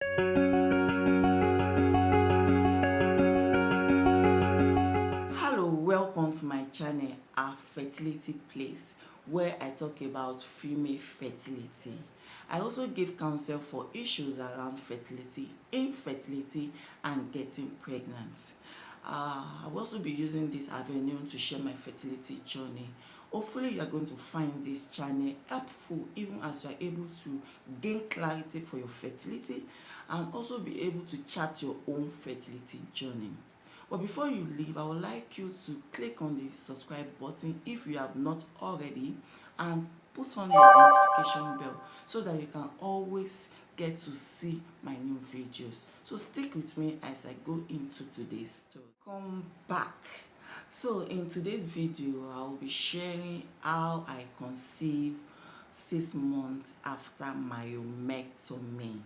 Hello, welcome to my channel, Our Fertility Place, where I talk about female fertility. I also give counsel for issues around fertility, infertility, and getting pregnant. I will also be using this avenue to share my fertility journey. Hopefully, you are going to find this channel helpful, even as you are able to gain clarity for your fertility and also be able to chart your own fertility journey. But before you leave, I would like you to click on the subscribe button if you have not already, and put on your notification bell so that you can always get to see my new videos. So stick with me as I go into today's story. Come back. So in today's video, I will be sharing how I conceive 6 months after myomectomy.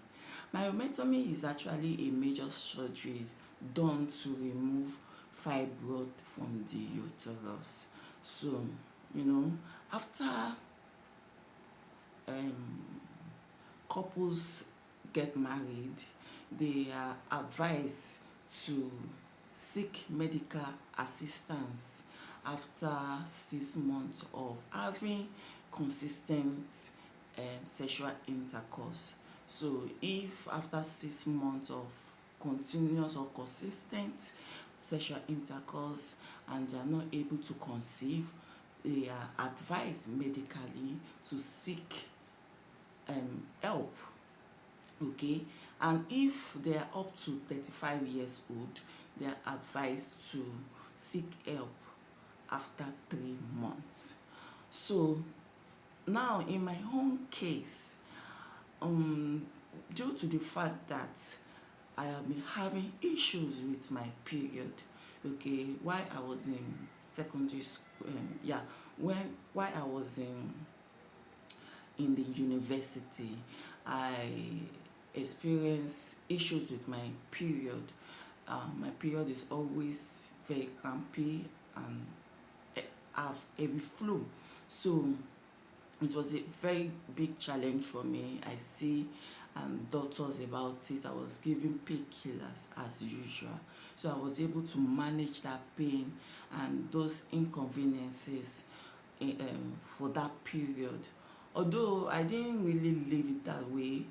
Myomectomy is actually a major surgery done to remove fibroid from the uterus. So, after couples get married, they are advised to seek medical assistance after 6 months of having consistent sexual intercourse. So if after 6 months of continuous or consistent sexual intercourse and they are not able to conceive, they are advised medically to seek help. Okay, and if they are up to 35 years old, they are advised to seek help after 3 months. So now in my own case, due to the fact that I have been having issues with my period, okay, while I was in secondary school, while I was in the university, I experienced issues with my period. My period is always very crampy and have heavy flow. So it was a very big challenge for me. I see doctors about it. I was given painkillers as usual. So I was able to manage that pain and those inconveniences for that period. Although I didn't really live it that way,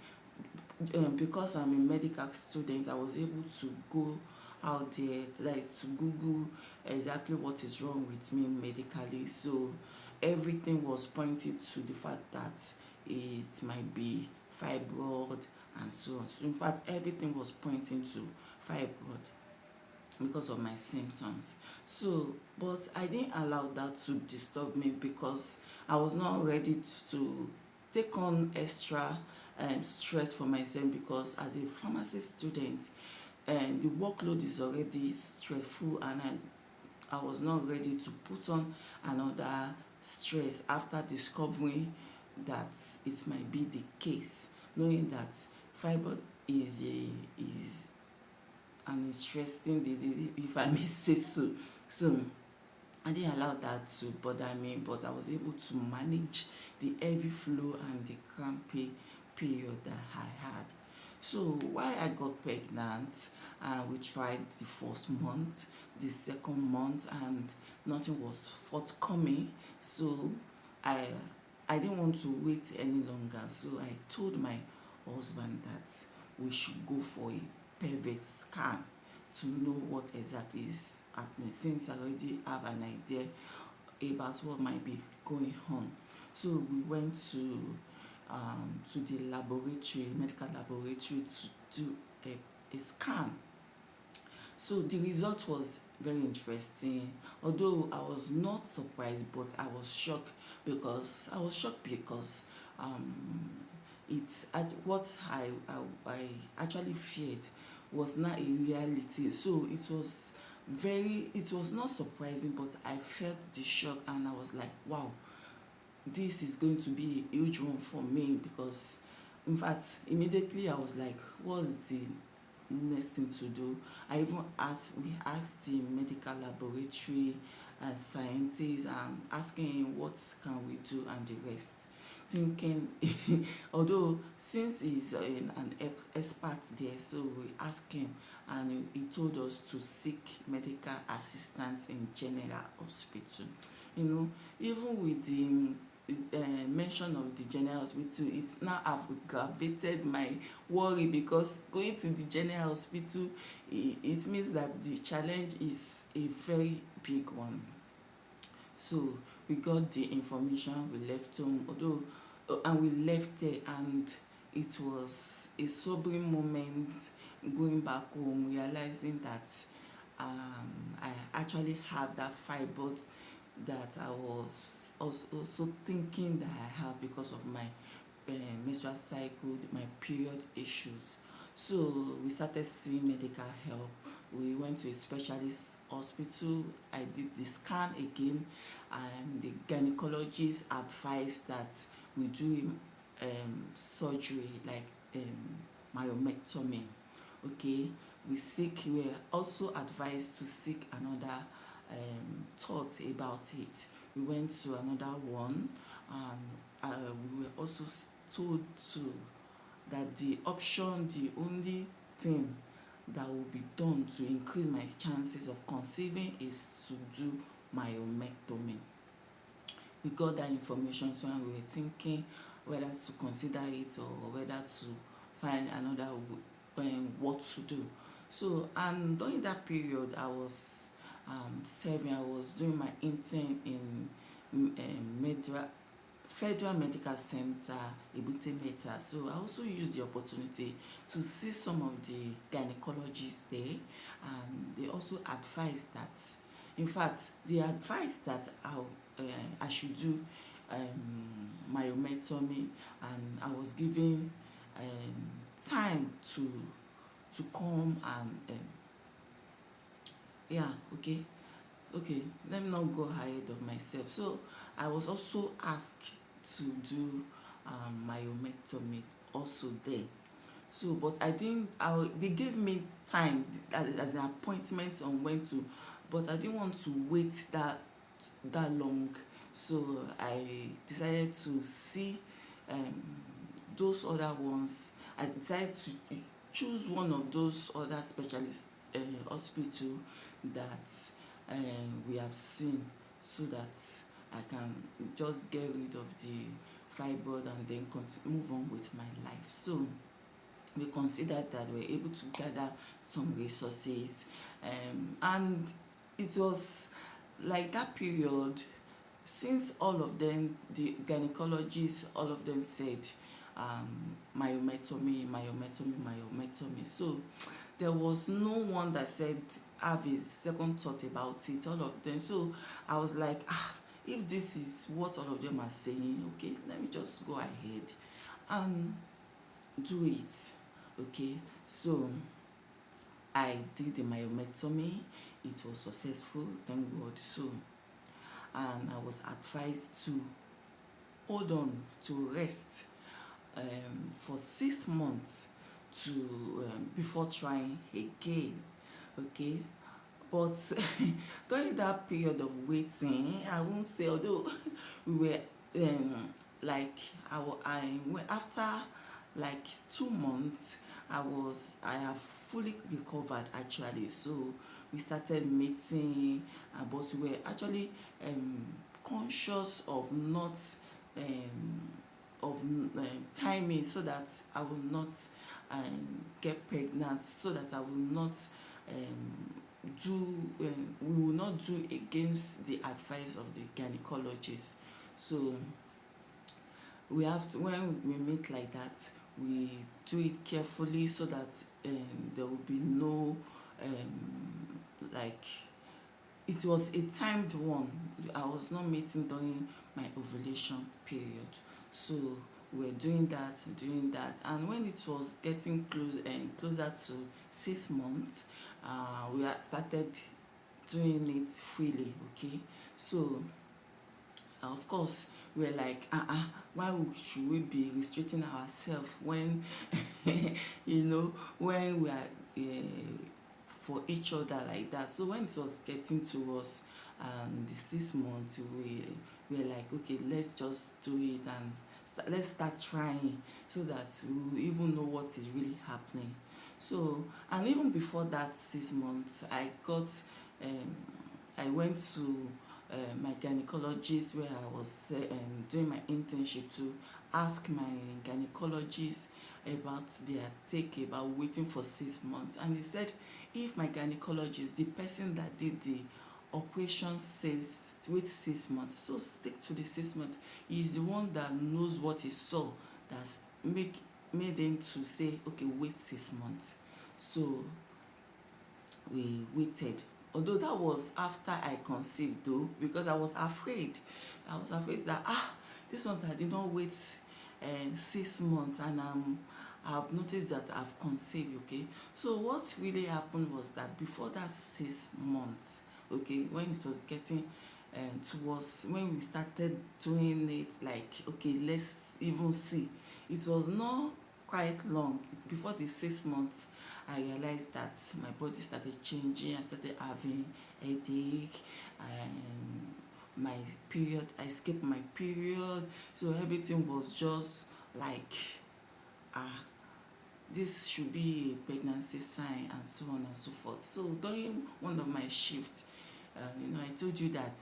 because I'm a medical student, I was able to go out there, that is to Google exactly what is wrong with me medically. So everything was pointing to the fact that it might be fibroid and so on. So in fact, everything was pointing to fibroid because of my symptoms. So, but I didn't allow that to disturb me because I was not ready to take on extra stress for myself, because as a pharmacy student, the workload is already stressful, and I was not ready to put on another stress after discovering that it might be the case, knowing that fibroid is an interesting disease, if I may say so. So I didn't allow that to bother me, but I was able to manage the heavy flow and the crampy period that I had. So while I got pregnant, we tried the first month, the second month, and nothing was forthcoming. So I didn't want to wait any longer. So I told my husband that we should go for a pelvic scan to know what exactly is happening, since I already have an idea about what might be going on. So we went to the laboratory, medical laboratory, to do a scan. So the result was very interesting. Although I was not surprised, but I was shocked because it's what I actually feared was not a reality. So it was not surprising, but I felt the shock and I was like, wow, this is going to be a huge one for me. Because in fact, immediately I was like, what's the next thing to do? We asked the medical laboratory scientists and asking him what can we do and the rest. thinking, although since he's an expert there, so we asked him, and he told us to seek medical assistance in general hospital. You know, even with the mention of the general hospital, it's now aggravated my worry, because going to the general hospital, it means that the challenge is a very big one. So we got the information, we left home, although and we left there, and it was a sobering moment going back home, realizing that I actually have that fibroid that I was also thinking that I have because of my menstrual cycle, my period issues. So we started seeing medical help. We went to a specialist hospital. I did the scan again, and the gynecologist advised that we do surgery like myomectomy. Okay, we were also advised to seek another thought about it. We went to another one, and we were also told to that the only thing that will be done to increase my chances of conceiving is to do myomectomy. We got that information, so we were thinking whether to consider it or whether to find another what to do. So, and during that period, I was serving. I was doing my intern in Federal Medical Center, Ebute Meta. So I also used the opportunity to see some of the gynecologists there, and they also advised that, in fact, they advised that I should do myomectomy, and I was given time to come and yeah, okay, let me not go ahead of myself. So I was also asked to do myomectomy also there. So, but they gave me time as an appointment on when to, but I didn't want to wait that long. So I decided to see those other ones. I decided to choose one of those other specialist hospital that we have seen, so that I can just get rid of the fibroid and then move on with my life. So we considered that we were able to gather some resources, and it was like that period, since all of them, the gynecologists, all of them said myomectomy, myomectomy, myomectomy. So there was no one that said have a second thought about it, all of them. So I was like, if this is what all of them are saying, okay, let me just go ahead and do it. Okay, so I did the myomectomy. It was successful, thank God. So, and I was advised to hold on, to rest for 6 months to before trying again. Okay, but during that period of waiting, I won't say, although we were like after like 2 months, I have fully recovered actually. So we started meeting, but we were actually conscious of not timing, so that I will not get pregnant, so that I will not we will not do against the advice of the gynecologist. So we have to, when we meet like that, we do it carefully, so that there will be no like, it was a timed one. I was not meeting during my ovulation period. So we were doing that, and when it was getting closer to 6 months, we had started doing it freely. Okay, so of course we're like, why should we be restricting ourselves when when we are for each other like that? So when it was getting to us, the 6 months, we were like, okay, let's just do it and let's start trying so that we'll even know what is really happening. So, and even before that 6 months, um, I went to my gynecologist where I was doing my internship to ask my gynecologist about their take about waiting for 6 months. And he said if my gynecologist, the person that did the operation, says wait 6 months, so stick to the 6 months. He's the one that knows what he saw that make made him to say okay, wait 6 months. So we waited, although that was after I conceived though, because I was afraid. I was afraid that this one that did not wait 6 months, and I've noticed that I've conceived. Okay, so what really happened was that before that 6 months, okay, when it was getting towards when we started doing it, like okay, let's even see, it was not quite long before the 6 months. I realized that my body started changing. I started having headache, and my period, I skipped my period. So everything was just like, ah, this should be a pregnancy sign, and so on and so forth. So during one of my shifts, I told you that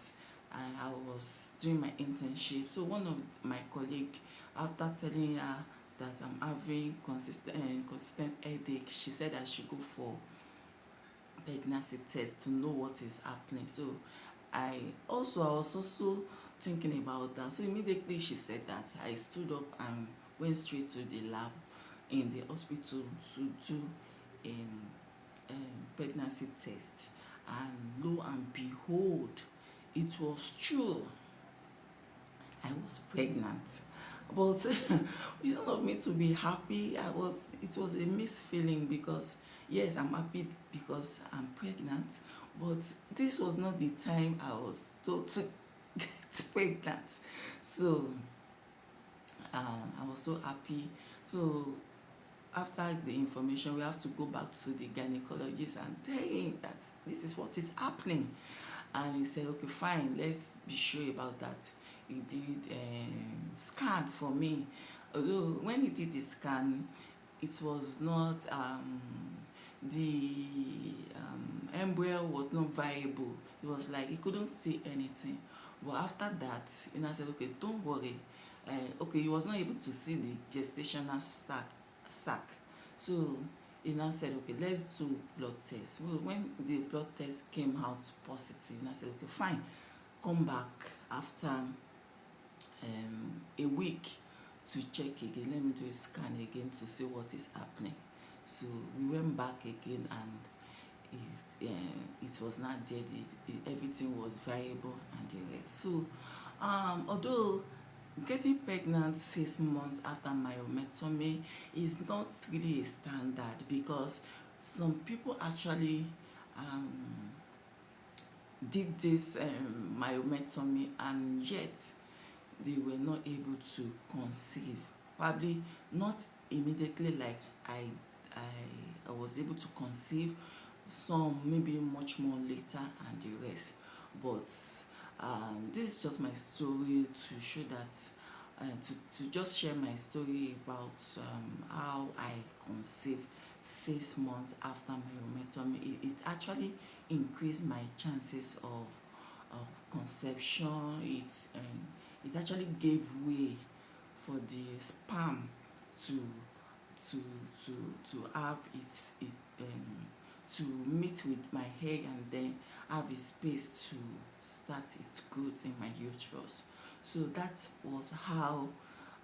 I was doing my internship. So one of my colleague, after telling her that I'm having consistent headache, she said I should go for pregnancy test to know what is happening. So I was also thinking about that. So immediately she said that, I stood up and went straight to the lab in the hospital to do a pregnancy test. And lo and behold, it was true. I was pregnant. But instead of me to be happy, it was a mixed feeling, because yes, I'm happy because I'm pregnant, but this was not the time I was told to get pregnant. So I was so happy. So after the information, we have to go back to the gynecologist and tell him that this is what is happening. And he said okay, fine, let's be sure about that. He did scan for me, although when he did the scan, it was not the embryo was not viable. It was like he couldn't see anything. But after that, I said okay, don't worry. Okay, he was not able to see the gestational sac. So he now said okay, let's do blood test. Well, when the blood test came out positive, I said okay, fine, come back after a week to check again. Let me do a scan again to see what is happening. So we went back again, and it was not dead. Everything was viable and the rest. So although getting pregnant 6 months after myomectomy is not really a standard, because some people actually did this myomectomy, and yet they were not able to conceive. Probably not immediately like I was able to conceive. Some maybe much more later and the rest. But this is just my story to show that, to just share my story about how I conceived 6 months after myomectomy. It actually increased my chances of conception. It actually gave way for the sperm to to to have to meet with my egg, and then have a space to start its growth in my uterus. So that was how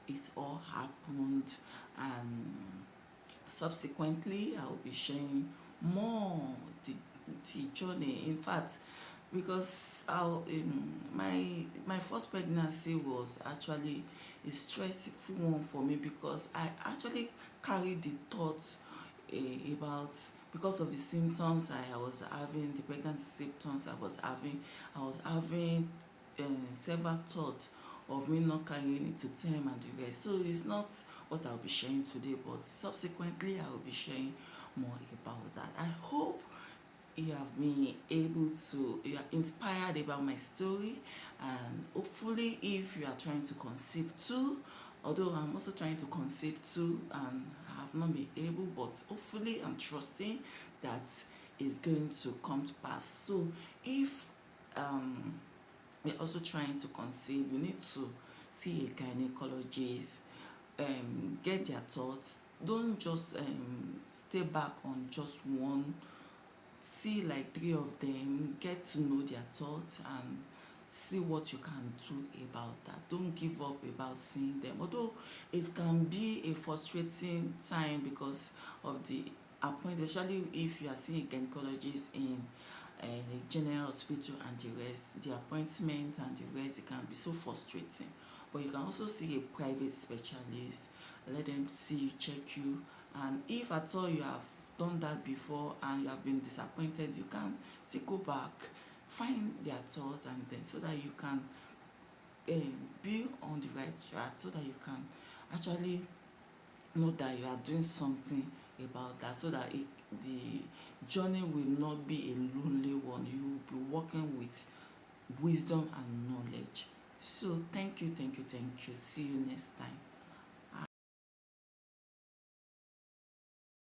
it all happened, and subsequently I'll be sharing more the journey. In fact, because my first pregnancy was actually a stressful one for me, because I actually carried the thought about, because of the symptoms I was having, the pregnancy symptoms I was having several thoughts of me not carrying it to term and the rest. So it's not what I'll be sharing today, but subsequently I will be sharing more about that. I hope you have been able to, you are inspired about my story, and hopefully if you are trying to conceive too, although I'm also trying to conceive too, and I have not been able, but hopefully I'm trusting that is going to come to pass. So if you're also trying to conceive, you need to see a gynecologist, get their thoughts. Don't just stay back on just one. See like three of them, get to know their thoughts, and see what you can do about that. Don't give up about seeing them, although it can be a frustrating time because of the appointment, especially if you are seeing a gynecologist in a general hospital and the rest, the appointment and the rest, it can be so frustrating. But you can also see a private specialist, let them see you, check you, and if at all you have done that before and you have been disappointed, you can still go back, find their thoughts, and then so that you can be on the right track, so that you can actually know that you are doing something about that, so that the journey will not be a lonely one. You will be working with wisdom and knowledge. So thank you, thank you, thank you. See you next time.